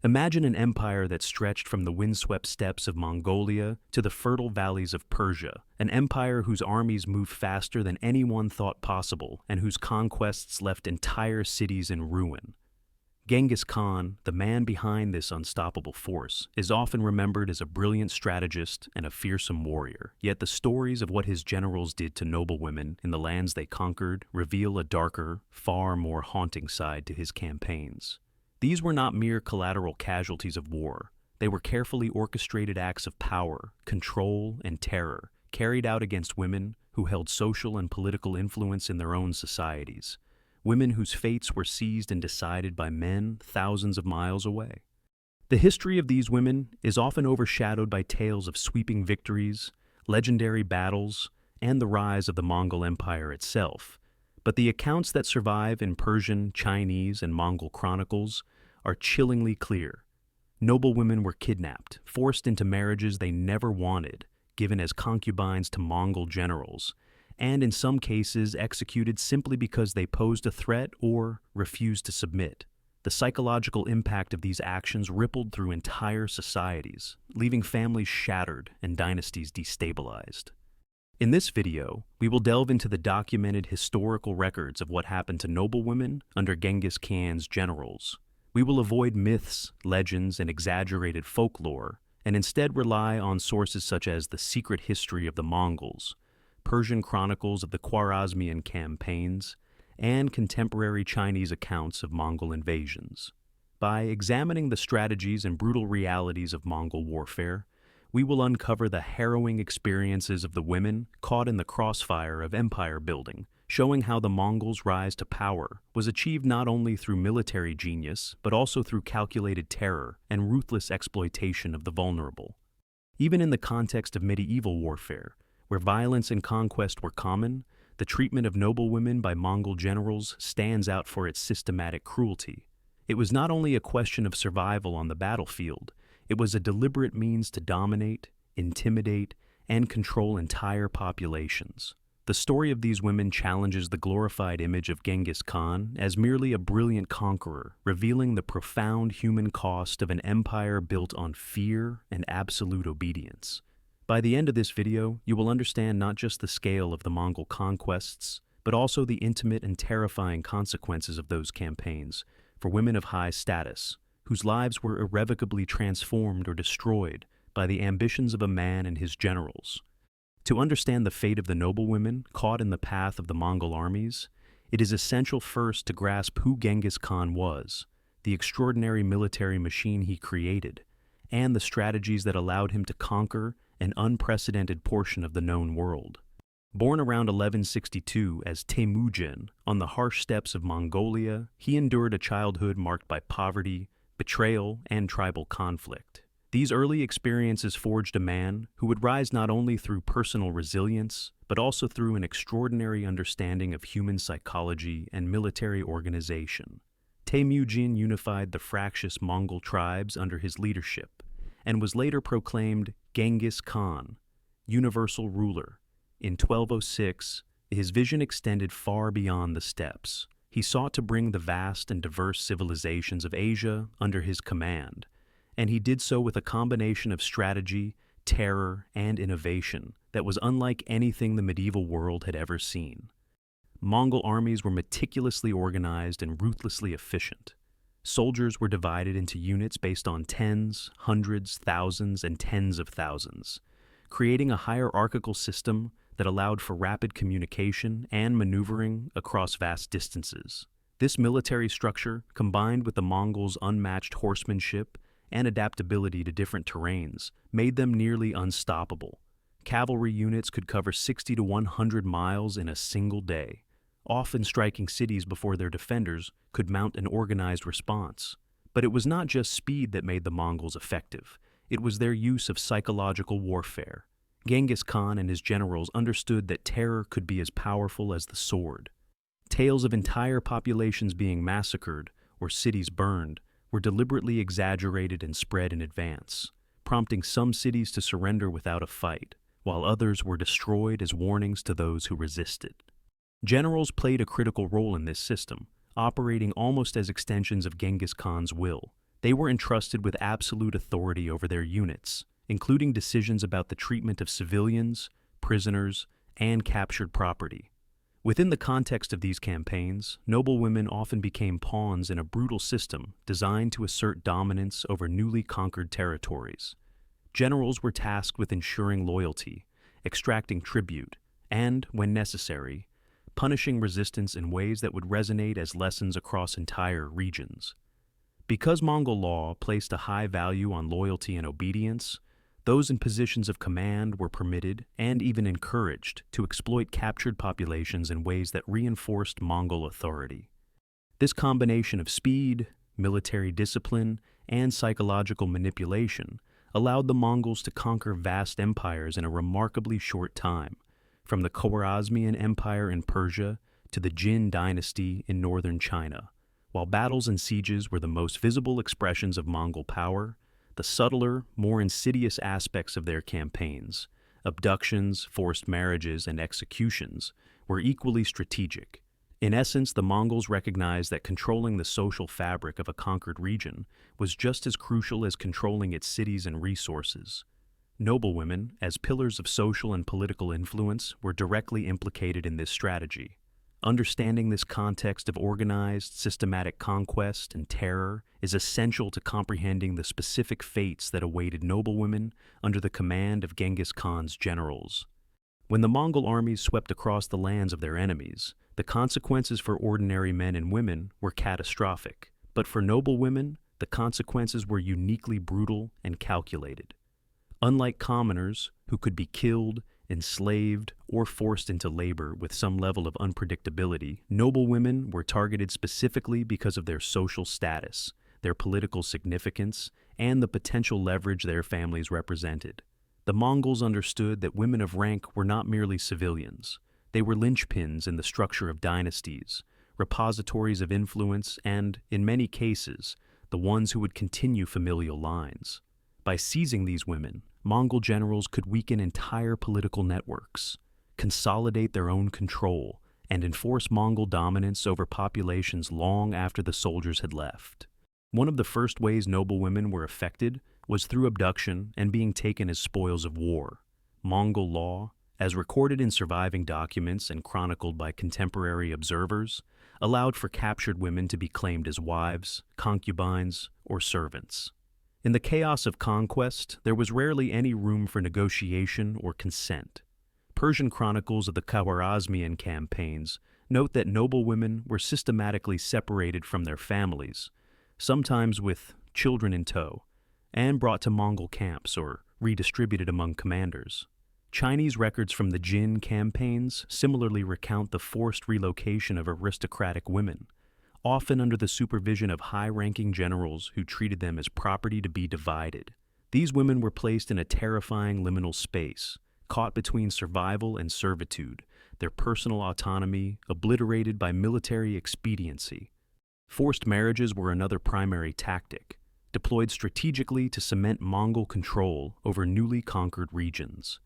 Imagine an empire that stretched from the windswept steppes of Mongolia to the fertile valleys of Persia, an empire whose armies moved faster than anyone thought possible and whose conquests left entire cities in ruin. Genghis Khan, the man behind this unstoppable force, is often remembered as a brilliant strategist and a fearsome warrior. Yet the stories of what his generals did to noblewomen in the lands they conquered reveal a darker, far more haunting side to his campaigns. These were not mere collateral casualties of war. They were carefully orchestrated acts of power, control, and terror, carried out against women who held social and political influence in their own societies. Women whose fates were seized and decided by men thousands of miles away. The history of these women is often overshadowed by tales of sweeping victories, legendary battles, and the rise of the Mongol Empire itself. But the accounts that survive in Persian, Chinese, and Mongol chronicles are chillingly clear. Noblewomen were kidnapped, forced into marriages they never wanted, given as concubines to Mongol generals, and in some cases executed simply because they posed a threat or refused to submit. The psychological impact of these actions rippled through entire societies, leaving families shattered and dynasties destabilized. In this video, we will delve into the documented historical records of what happened to noblewomen under Genghis Khan's generals. We will avoid myths, legends, and exaggerated folklore, and instead rely on sources such as the Secret History of the Mongols, Persian chronicles of the Khwarezmian campaigns, and contemporary Chinese accounts of Mongol invasions. By examining the strategies and brutal realities of Mongol warfare, we will uncover the harrowing experiences of the women caught in the crossfire of empire building, showing how the Mongols' rise to power was achieved not only through military genius, but also through calculated terror and ruthless exploitation of the vulnerable. Even in the context of medieval warfare, where violence and conquest were common, the treatment of noblewomen by Mongol generals stands out for its systematic cruelty. It was not only a question of survival on the battlefield, it was a deliberate means to dominate, intimidate, and control entire populations. The story of these women challenges the glorified image of Genghis Khan as merely a brilliant conqueror, revealing the profound human cost of an empire built on fear and absolute obedience. By the end of this video, you will understand not just the scale of the Mongol conquests, but also the intimate and terrifying consequences of those campaigns for women of high status, whose lives were irrevocably transformed or destroyed by the ambitions of a man and his generals. To understand the fate of the noblewomen caught in the path of the Mongol armies, it is essential first to grasp who Genghis Khan was, the extraordinary military machine he created, and the strategies that allowed him to conquer an unprecedented portion of the known world. Born around 1162 as Temujin on the harsh steppes of Mongolia, he endured a childhood marked by poverty, betrayal, and tribal conflict. These early experiences forged a man who would rise not only through personal resilience, but also through an extraordinary understanding of human psychology and military organization. Temujin unified the fractious Mongol tribes under his leadership, and was later proclaimed Genghis Khan, universal ruler. In 1206, his vision extended far beyond the steppes. He sought to bring the vast and diverse civilizations of Asia under his command, and he did so with a combination of strategy, terror, and innovation that was unlike anything the medieval world had ever seen. Mongol armies were meticulously organized and ruthlessly efficient. Soldiers were divided into units based on tens, hundreds, thousands, and tens of thousands, creating a hierarchical system that allowed for rapid communication and maneuvering across vast distances. This military structure, combined with the Mongols' unmatched horsemanship and adaptability to different terrains, made them nearly unstoppable. Cavalry units could cover 60 to 100 miles in a single day, often striking cities before their defenders could mount an organized response. But it was not just speed that made the Mongols effective. It was their use of psychological warfare. Genghis Khan and his generals understood that terror could be as powerful as the sword. Tales of entire populations being massacred or cities burned were deliberately exaggerated and spread in advance, prompting some cities to surrender without a fight, while others were destroyed as warnings to those who resisted. Generals played a critical role in this system, operating almost as extensions of Genghis Khan's will. They were entrusted with absolute authority over their units, including decisions about the treatment of civilians, prisoners, and captured property. Within the context of these campaigns, noblewomen often became pawns in a brutal system designed to assert dominance over newly conquered territories. Generals were tasked with ensuring loyalty, extracting tribute, and, when necessary, punishing resistance in ways that would resonate as lessons across entire regions. Because Mongol law placed a high value on loyalty and obedience, those in positions of command were permitted and even encouraged to exploit captured populations in ways that reinforced Mongol authority. This combination of speed, military discipline, and psychological manipulation allowed the Mongols to conquer vast empires in a remarkably short time, from the Khwarezmian Empire in Persia to the Jin dynasty in northern China. While battles and sieges were the most visible expressions of Mongol power, the subtler, more insidious aspects of their campaigns, abductions, forced marriages, and executions, were equally strategic. In essence, the Mongols recognized that controlling the social fabric of a conquered region was just as crucial as controlling its cities and resources. Noblewomen, as pillars of social and political influence, were directly implicated in this strategy. Understanding this context of organized, systematic conquest and terror is essential to comprehending the specific fates that awaited noblewomen under the command of Genghis Khan's generals. When the Mongol armies swept across the lands of their enemies, the consequences for ordinary men and women were catastrophic, but for noblewomen, the consequences were uniquely brutal and calculated. Unlike commoners, who could be killed, enslaved, or forced into labor with some level of unpredictability, noblewomen were targeted specifically because of their social status, their political significance, and the potential leverage their families represented. The Mongols understood that women of rank were not merely civilians. They were linchpins in the structure of dynasties, repositories of influence, and, in many cases, the ones who would continue familial lines. By seizing these women, Mongol generals could weaken entire political networks, consolidate their own control, and enforce Mongol dominance over populations long after the soldiers had left. One of the first ways noblewomen were affected was through abduction and being taken as spoils of war. Mongol law, as recorded in surviving documents and chronicled by contemporary observers, allowed for captured women to be claimed as wives, concubines, or servants. In the chaos of conquest, there was rarely any room for negotiation or consent. Persian chronicles of the Khwarezmian campaigns note that noblewomen were systematically separated from their families, sometimes with children in tow, and brought to Mongol camps or redistributed among commanders. Chinese records from the Jin campaigns similarly recount the forced relocation of aristocratic women, often under the supervision of high-ranking generals who treated them as property to be divided. These women were placed in a terrifying liminal space, caught between survival and servitude, their personal autonomy obliterated by military expediency. Forced marriages were another primary tactic, deployed strategically to cement Mongol control over newly conquered regions.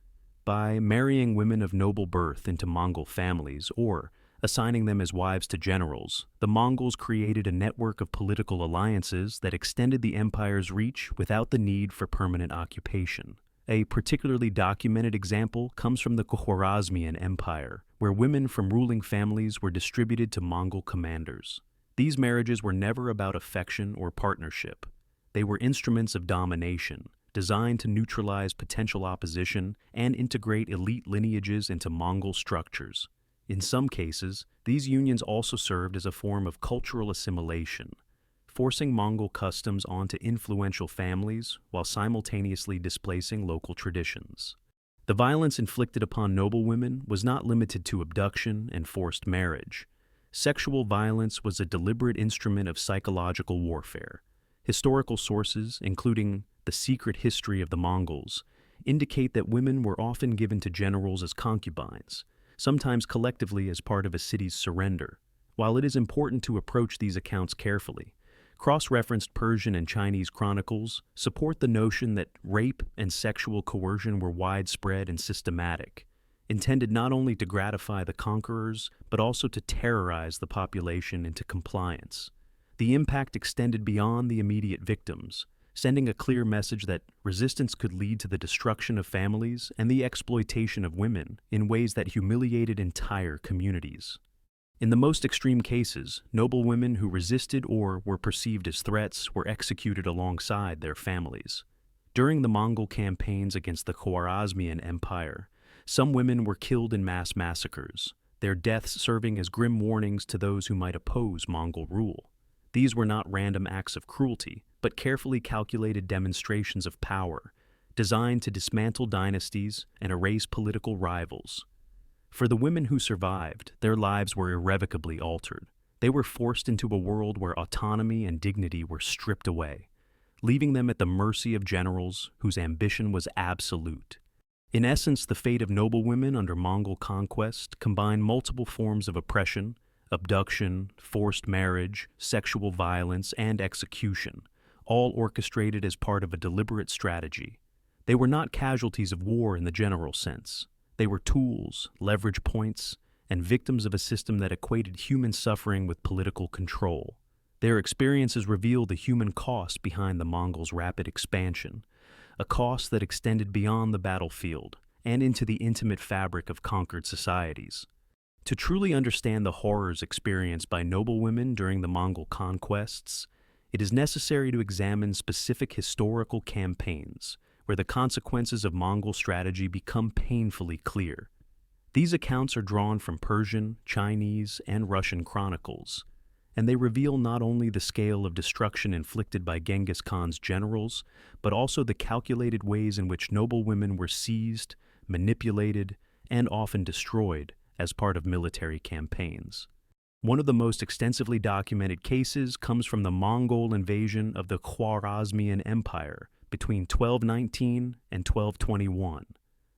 By marrying women of noble birth into Mongol families or assigning them as wives to generals, the Mongols created a network of political alliances that extended the empire's reach without the need for permanent occupation. A particularly documented example comes from the Khwarezmian Empire, where women from ruling families were distributed to Mongol commanders. These marriages were never about affection or partnership. They were instruments of domination, designed to neutralize potential opposition and integrate elite lineages into Mongol structures. In some cases, these unions also served as a form of cultural assimilation, forcing Mongol customs onto influential families while simultaneously displacing local traditions. The violence inflicted upon noblewomen was not limited to abduction and forced marriage. Sexual violence was a deliberate instrument of psychological warfare. Historical sources, including The Secret History of the Mongols, indicate that women were often given to generals as concubines, sometimes collectively as part of a city's surrender. While it is important to approach these accounts carefully, cross-referenced Persian and Chinese chronicles support the notion that rape and sexual coercion were widespread and systematic, intended not only to gratify the conquerors, but also to terrorize the population into compliance. The impact extended beyond the immediate victims, sending a clear message that resistance could lead to the destruction of families and the exploitation of women in ways that humiliated entire communities. In the most extreme cases, noblewomen who resisted or were perceived as threats were executed alongside their families. During the Mongol campaigns against the Khwarezmian Empire, some women were killed in mass massacres, their deaths serving as grim warnings to those who might oppose Mongol rule. These were not random acts of cruelty, but carefully calculated demonstrations of power, designed to dismantle dynasties and erase political rivals. For the women who survived, their lives were irrevocably altered. They were forced into a world where autonomy and dignity were stripped away, leaving them at the mercy of generals whose ambition was absolute. In essence, the fate of noblewomen under Mongol conquest combined multiple forms of oppression: abduction, forced marriage, sexual violence, and execution, all orchestrated as part of a deliberate strategy. They were not casualties of war in the general sense. They were tools, leverage points, and victims of a system that equated human suffering with political control. Their experiences reveal the human cost behind the Mongols' rapid expansion, a cost that extended beyond the battlefield and into the intimate fabric of conquered societies. To truly understand the horrors experienced by noblewomen during the Mongol conquests, it is necessary to examine specific historical campaigns where the consequences of Mongol strategy become painfully clear. These accounts are drawn from Persian, Chinese, and Russian chronicles, and they reveal not only the scale of destruction inflicted by Genghis Khan's generals, but also the calculated ways in which noblewomen were seized, manipulated, and often destroyed as part of military campaigns. One of the most extensively documented cases comes from the Mongol invasion of the Khwarezmian Empire between 1219 and 1221.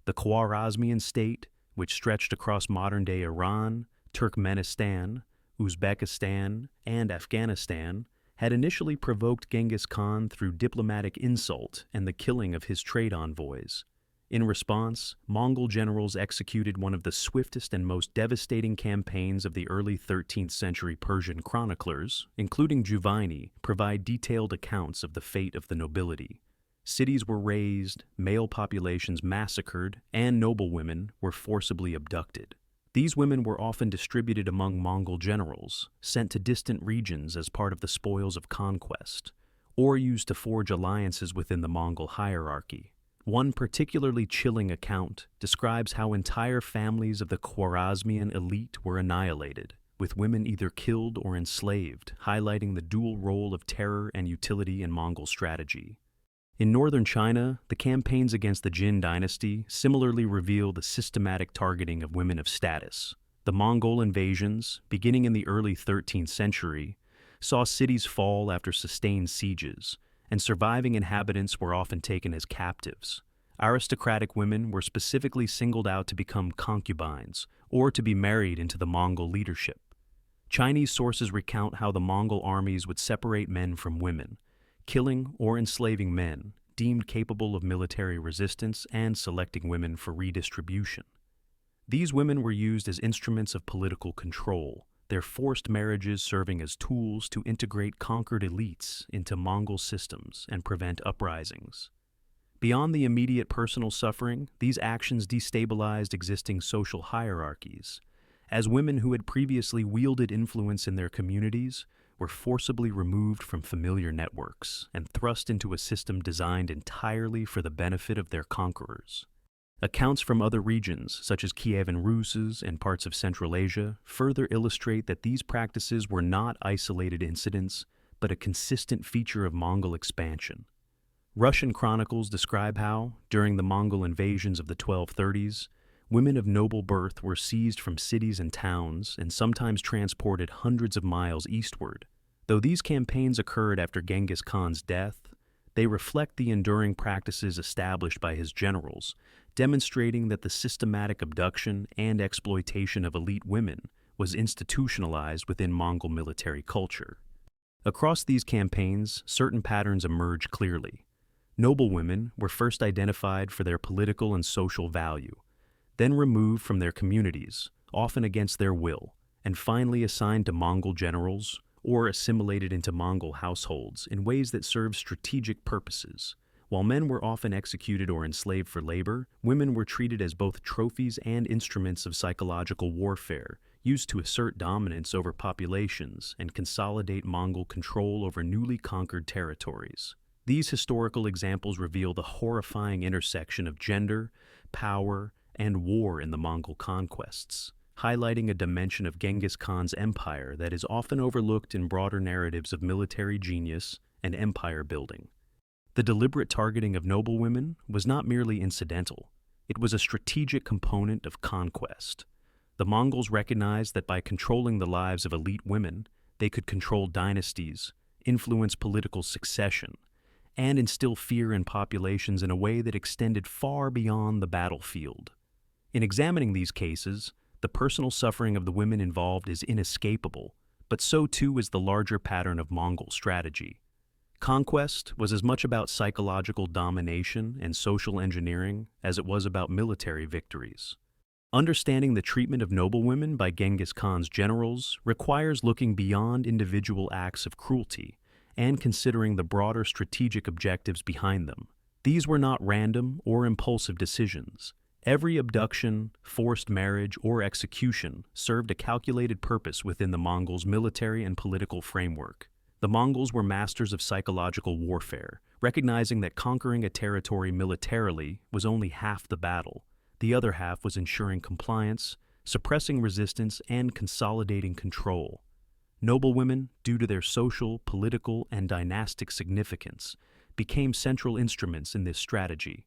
The Khwarezmian state, which stretched across modern-day Iran, Turkmenistan, Uzbekistan, and Afghanistan, had initially provoked Genghis Khan through diplomatic insult and the killing of his trade envoys. In response, Mongol generals executed one of the swiftest and most devastating campaigns of the early 13th century Persian chroniclers, including Juvaini, provide detailed accounts of the fate of the nobility. Cities were razed, male populations massacred, and noblewomen were forcibly abducted. These women were often distributed among Mongol generals, sent to distant regions as part of the spoils of conquest, or used to forge alliances within the Mongol hierarchy. One particularly chilling account describes how entire families of the Khwarezmian elite were annihilated, with women either killed or enslaved, highlighting the dual role of terror and utility in Mongol strategy. In northern China, the campaigns against the Jin dynasty similarly reveal the systematic targeting of women of status. The Mongol invasions, beginning in the early 13th century, saw cities fall after sustained sieges, and surviving inhabitants were often taken as captives. Aristocratic women were specifically singled out to become concubines or to be married into the Mongol leadership. Chinese sources recount how the Mongol armies would separate men from women, killing or enslaving men deemed capable of military resistance and selecting women for redistribution. These women were used as instruments of political control, their forced marriages serving as tools to integrate conquered elites into Mongol systems and prevent uprisings. Beyond the immediate personal suffering, these actions destabilized existing social hierarchies, as women who had previously wielded influence in their communities were forcibly removed from familiar networks and thrust into a system designed entirely for the benefit of their conquerors. Accounts from other regions, such as Kievan Rus' and parts of Central Asia, further illustrate that these practices were not isolated incidents, but a consistent feature of Mongol expansion. Russian chronicles describe how, during the Mongol invasions of the 1230s, women of noble birth were seized from cities and towns and sometimes transported hundreds of miles eastward. Though these campaigns occurred after Genghis Khan's death, they reflect the enduring practices established by his generals, demonstrating that the systematic abduction and exploitation of elite women was institutionalized within Mongol military culture. Across these campaigns, certain patterns emerge clearly. Noblewomen were first identified for their political and social value, then removed from their communities, often against their will, and finally assigned to Mongol generals or assimilated into Mongol households in ways that served strategic purposes. While men were often executed or enslaved for labor, women were treated as both trophies and instruments of psychological warfare, used to assert dominance over populations and consolidate Mongol control over newly conquered territories. These historical examples reveal the horrifying intersection of gender, power, and war in the Mongol conquests, highlighting a dimension of Genghis Khan's empire that is often overlooked in broader narratives of military genius and empire building. The deliberate targeting of noblewomen was not merely incidental, it was a strategic component of conquest. The Mongols recognized that by controlling the lives of elite women, they could control dynasties, influence political succession, and instill fear in populations in a way that extended far beyond the battlefield. In examining these cases, the personal suffering of the women involved is inescapable, but so too is the larger pattern of Mongol strategy. Conquest was as much about psychological domination and social engineering as it was about military victories. Understanding the treatment of noblewomen by Genghis Khan's generals requires looking beyond individual acts of cruelty and considering the broader strategic objectives behind them. These were not random or impulsive decisions. Every abduction, forced marriage, or execution served a calculated purpose within the Mongols' military and political framework. The Mongols were masters of psychological warfare, recognizing that conquering a territory militarily was only half the battle. The other half was ensuring compliance, suppressing resistance, and consolidating control. Noblewomen, due to their social, political, and dynastic significance, became central instruments in this strategy.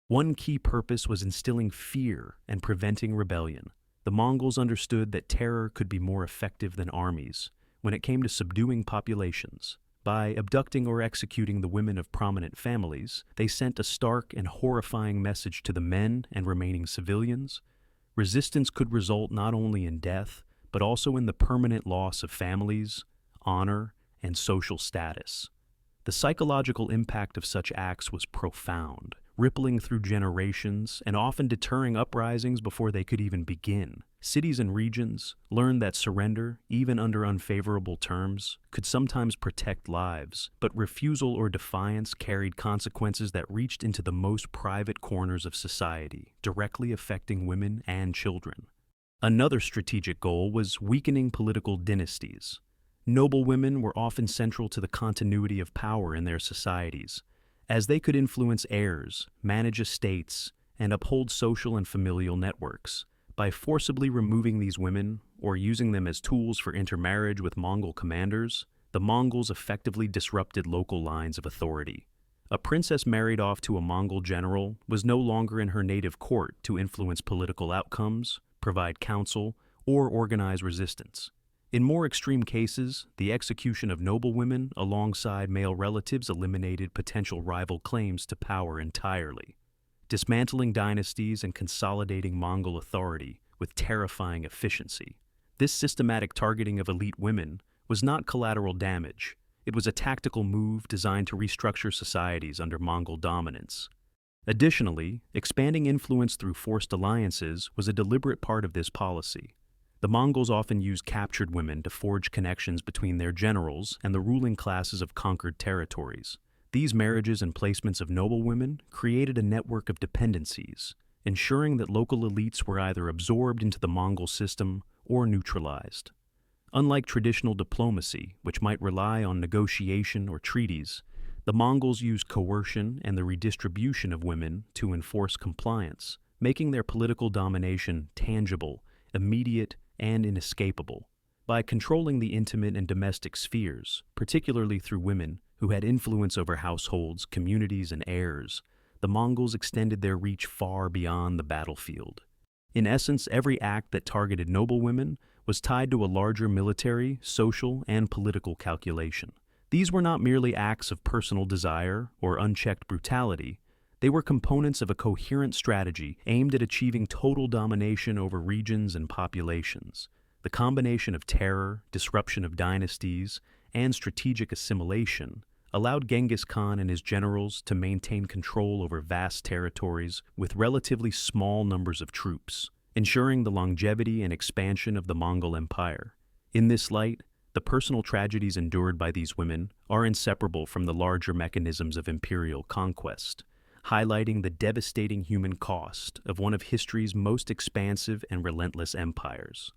One key purpose was instilling fear and preventing rebellion. The Mongols understood that terror could be more effective than armies when it came to subduing populations. By abducting or executing the women of prominent families, they sent a stark and horrifying message to the men and remaining civilians. Resistance could result not only in death, but also in the permanent loss of families, honor, and social status. The psychological impact of such acts was profound, rippling through generations and often deterring uprisings before they could even begin. Cities and regions learned that surrender, even under unfavorable terms, could sometimes protect lives, but refusal or defiance carried consequences that reached into the most private corners of society, directly affecting women and children. Another strategic goal was weakening political dynasties. Noblewomen were often central to the continuity of power in their societies, as they could influence heirs, manage estates, and uphold social and familial networks. By forcibly removing these women, or using them as tools for intermarriage with Mongol commanders, the Mongols effectively disrupted local lines of authority. A princess married off to a Mongol general was no longer in her native court to influence political outcomes, provide counsel, or organize resistance. In more extreme cases, the execution of noblewomen alongside male relatives eliminated potential rival claims to power entirely, dismantling dynasties and consolidating Mongol authority with terrifying efficiency. This systematic targeting of elite women was not collateral damage. It was a tactical move designed to restructure societies under Mongol dominance. Additionally, expanding influence through forced alliances was a deliberate part of this policy. The Mongols often used captured women to forge connections between their generals and the ruling classes of conquered territories. These marriages and placements of noblewomen created a network of dependencies, ensuring that local elites were either absorbed into the Mongol system or neutralized. Unlike traditional diplomacy, which might rely on negotiation or treaties, the Mongols used coercion and the redistribution of women to enforce compliance, making their political domination tangible, immediate, and inescapable. By controlling the intimate and domestic spheres, particularly through women who had influence over households, communities, and heirs, the Mongols extended their reach far beyond the battlefield. In essence, every act that targeted noblewomen was tied to a larger military, social, and political calculation. These were not merely acts of personal desire or unchecked brutality. They were components of a coherent strategy aimed at achieving total domination over regions and populations. The combination of terror, disruption of dynasties, and strategic assimilation allowed Genghis Khan and his generals to maintain control over vast territories with relatively small numbers of troops, ensuring the longevity and expansion of the Mongol Empire. In this light, the personal tragedies endured by these women are inseparable from the larger mechanisms of imperial conquest, highlighting the devastating human cost of one of history's most expansive and relentless empires.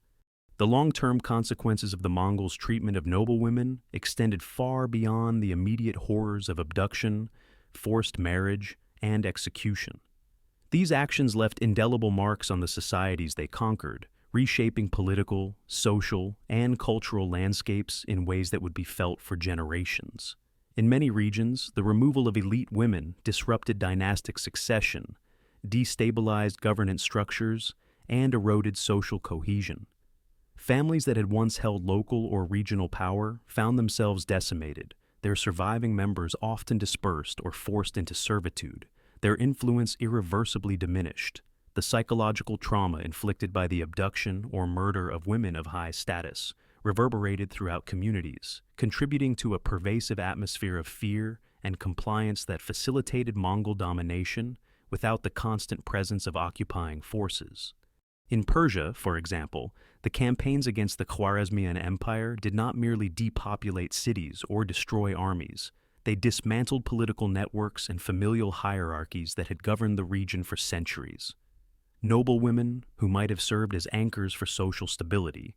The long-term consequences of the Mongols' treatment of noblewomen extended far beyond the immediate horrors of abduction, forced marriage, and execution. These actions left indelible marks on the societies they conquered, reshaping political, social, and cultural landscapes in ways that would be felt for generations. In many regions, the removal of elite women disrupted dynastic succession, destabilized governance structures, and eroded social cohesion. Families that had once held local or regional power found themselves decimated, their surviving members often dispersed or forced into servitude, their influence irreversibly diminished. The psychological trauma inflicted by the abduction or murder of women of high status reverberated throughout communities, contributing to a pervasive atmosphere of fear and compliance that facilitated Mongol domination without the constant presence of occupying forces. In Persia, for example, the campaigns against the Khwarezmian Empire did not merely depopulate cities or destroy armies. They dismantled political networks and familial hierarchies that had governed the region for centuries. Noblewomen, who might have served as anchors for social stability,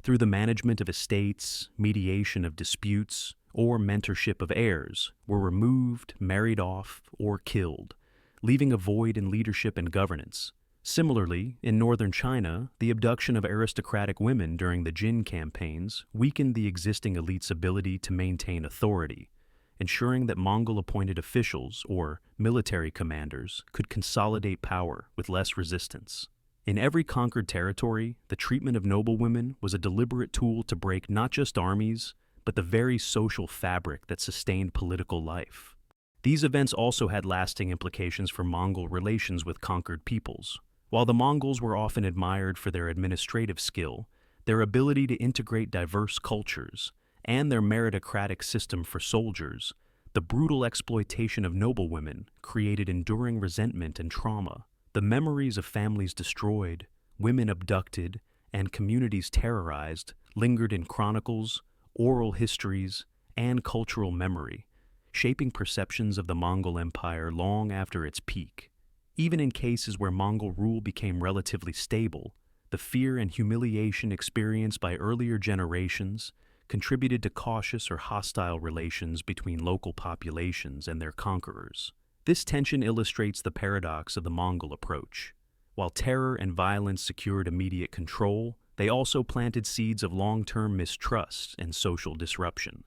through the management of estates, mediation of disputes, or mentorship of heirs, were removed, married off, or killed, leaving a void in leadership and governance. Similarly, in northern China, the abduction of aristocratic women during the Jin campaigns weakened the existing elite's ability to maintain authority, ensuring that Mongol-appointed officials, or military commanders, could consolidate power with less resistance. In every conquered territory, the treatment of noblewomen was a deliberate tool to break not just armies, but the very social fabric that sustained political life. These events also had lasting implications for Mongol relations with conquered peoples. While the Mongols were often admired for their administrative skill, their ability to integrate diverse cultures, and their meritocratic system for soldiers, the brutal exploitation of noblewomen created enduring resentment and trauma. The memories of families destroyed, women abducted, and communities terrorized lingered in chronicles, oral histories, and cultural memory, shaping perceptions of the Mongol Empire long after its peak. Even in cases where Mongol rule became relatively stable, the fear and humiliation experienced by earlier generations contributed to cautious or hostile relations between local populations and their conquerors. This tension illustrates the paradox of the Mongol approach. While terror and violence secured immediate control, they also planted seeds of long-term mistrust and social disruption.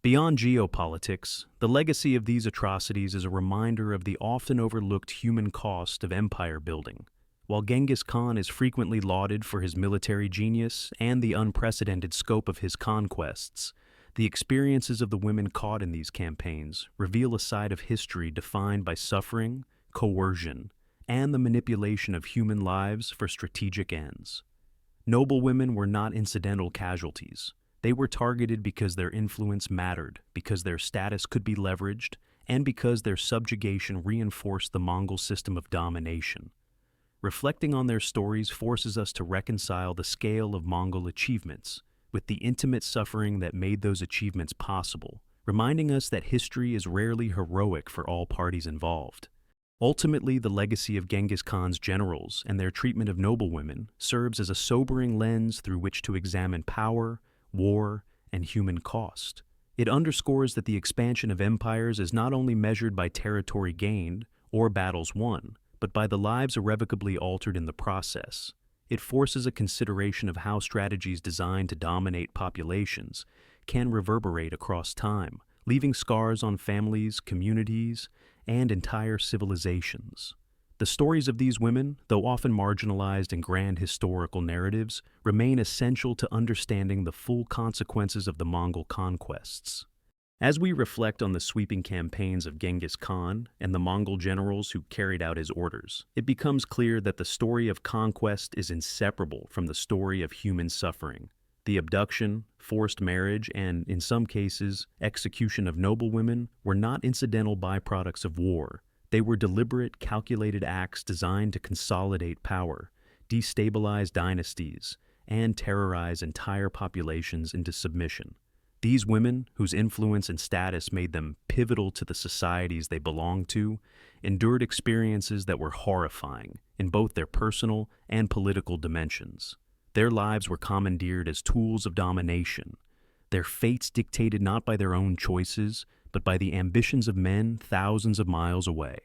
Beyond geopolitics, the legacy of these atrocities is a reminder of the often overlooked human cost of empire building. While Genghis Khan is frequently lauded for his military genius and the unprecedented scope of his conquests, the experiences of the women caught in these campaigns reveal a side of history defined by suffering, coercion, and the manipulation of human lives for strategic ends. Noblewomen were not incidental casualties. They were targeted because their influence mattered, because their status could be leveraged, and because their subjugation reinforced the Mongol system of domination. Reflecting on their stories forces us to reconcile the scale of Mongol achievements with the intimate suffering that made those achievements possible, reminding us that history is rarely heroic for all parties involved. Ultimately, the legacy of Genghis Khan's generals and their treatment of noblewomen serves as a sobering lens through which to examine power, war, and human cost. It underscores that the expansion of empires is not only measured by territory gained or battles won, but by the lives irrevocably altered in the process. It forces a consideration of how strategies designed to dominate populations can reverberate across time, leaving scars on families, communities, and entire civilizations. The stories of these women, though often marginalized in grand historical narratives, remain essential to understanding the full consequences of the Mongol conquests. As we reflect on the sweeping campaigns of Genghis Khan and the Mongol generals who carried out his orders, it becomes clear that the story of conquest is inseparable from the story of human suffering. The abduction, forced marriage, and, in some cases, execution of noblewomen were not incidental byproducts of war. They were deliberate, calculated acts designed to consolidate power, destabilize dynasties, and terrorize entire populations into submission. These women, whose influence and status made them pivotal to the societies they belonged to, endured experiences that were horrifying in both their personal and political dimensions. Their lives were commandeered as tools of domination, their fates dictated not by their own choices, but by the ambitions of men thousands of miles away.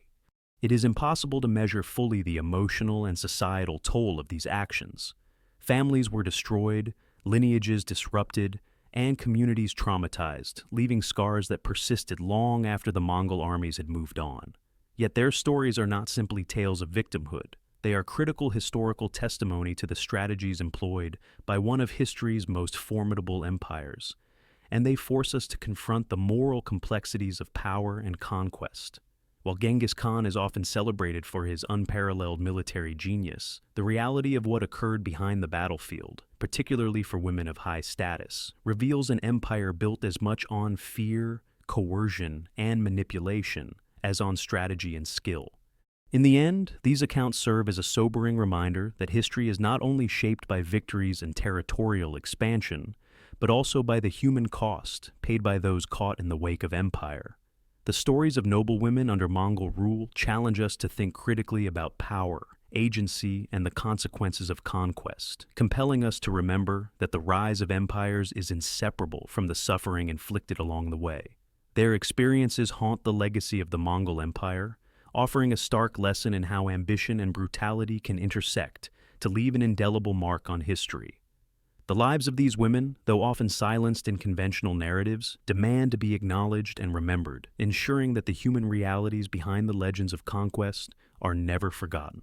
It is impossible to measure fully the emotional and societal toll of these actions. Families were destroyed, lineages disrupted, and communities traumatized, leaving scars that persisted long after the Mongol armies had moved on. Yet their stories are not simply tales of victimhood. They are critical historical testimony to the strategies employed by one of history's most formidable empires, and they force us to confront the moral complexities of power and conquest. While Genghis Khan is often celebrated for his unparalleled military genius, the reality of what occurred behind the battlefield, particularly for women of high status, reveals an empire built as much on fear, coercion, and manipulation as on strategy and skill. In the end, these accounts serve as a sobering reminder that history is not only shaped by victories and territorial expansion, but also by the human cost paid by those caught in the wake of empire. The stories of noblewomen under Mongol rule challenge us to think critically about power, agency, and the consequences of conquest, compelling us to remember that the rise of empires is inseparable from the suffering inflicted along the way. Their experiences haunt the legacy of the Mongol Empire, offering a stark lesson in how ambition and brutality can intersect to leave an indelible mark on history. The lives of these women, though often silenced in conventional narratives, demand to be acknowledged and remembered, ensuring that the human realities behind the legends of conquest are never forgotten.